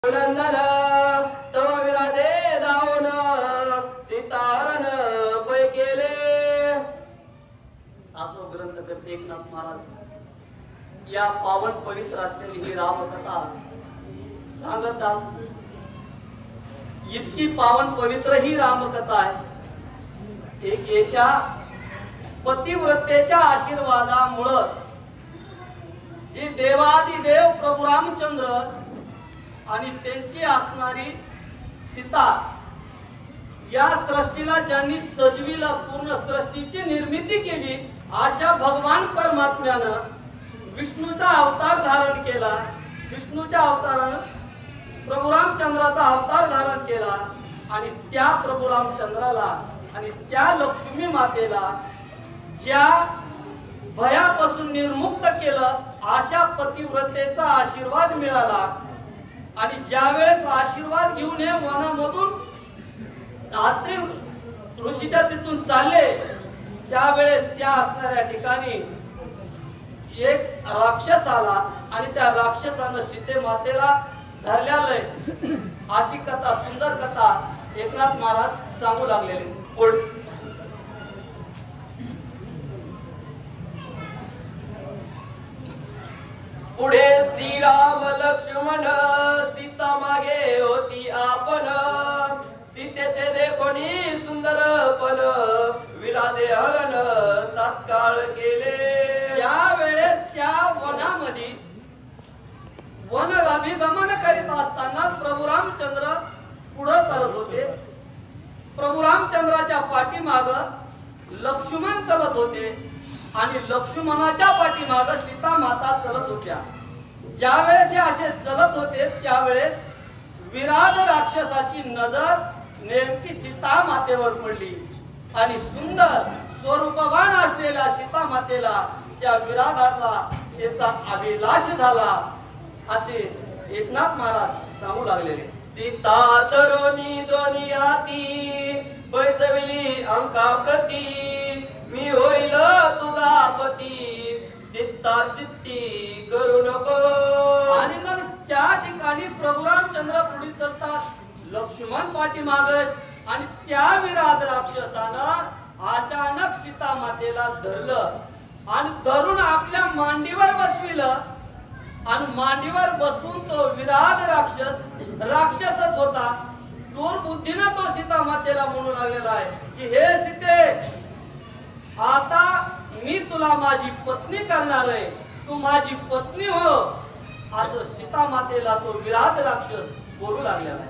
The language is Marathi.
नंदन तव विराधे दावण सीतारण पै केले। असो ग्रंथ करते एकनाथ महाराज या पावन पवित्र असलेली ही रामकथा सांगतात। इतकी पावन पवित्र ही रामकथा आहे। एका पतिव्रतेच्या आशीर्वादामुळे जी देवादिदेव प्रभू रामचंद्र आणि त्यांची असणारी सीता या सृष्टीला ज्यांनी सजविला, पूर्ण सृष्टीची निर्मिती केली, अशा भगवान परमात्म्यानं विष्णूचा अवतार धारण केला। विष्णूच्या अवतारानं प्रभू रामचंद्राचा अवतार धारण केला आणि त्या प्रभू रामचंद्राला आणि त्या लक्ष्मी मातेला ज्या भयापासून निर्मुक्त केलं, अशा पतिव्रतेचा आशीर्वाद मिळाला। आणि ज्या वेळेस आशीर्वाद घेऊन हे वनामधून अत्रि ऋषीच्या तिथून चालले, त्यावेळेस त्या असणाऱ्या ठिकाणी एक राक्षस आला आणि त्या राक्षसानं सीते मातेला धरल्यालय। अशी कथा, सुंदर कथा एकनाथ महाराज सांगू लागलेले। पुढे श्रीराम लक्ष्मण सीता मागे होती आपण, सीतेचे देखोनी सुंदरपण विराधे हरण तात्काळ केले। त्या वेळेस त्या वनामध्ये वनगाभिगमन करीत असताना प्रभू रामचंद्र पुढे चालत होते। प्रभू रामचंद्राच्या पाठीमाग लक्ष्मण चालत होते आणि लक्ष्मणाच्या पाठीमाग सीता माता चालत होत्या। ज्या वेळेस हे असे चालत होते, त्यावेळेस विराध राक्षसाची नजर नेमकी सीता मातेवर पडली आणि सुंदर स्वरूपवान असलेल्या सीता मातेला त्या विराधातला त्याचा अभिलाष झाला, असे एकनाथ महाराज सांगू लागलेले। सीता तरुणी दोन्ही हाती बैसविली अंका प्रती, मी होईल तुझा पती चित्ता चित्ती करू नको। आणि मग त्या ठिकाणी प्रभू रामचंद्र पुढे चालतात, लक्ष्मण पाठीमागे, आणि त्या विराध राक्षसानं अचानक सीता मातेला धरलं आणि धरून आपल्या मांडीवर बसविलं। आणि मांडीवर बसून तो विराध राक्षसच होता। दुर्बुद्धीनं तो सीता मातेला म्हणू लागलेला आहे की हे सीते, आता मी तुला माझी पत्नी करणार आहे, तू माझी पत्नी हो, असं सीता मातेला तो विराध राक्षस बोलू लागलेला आहे।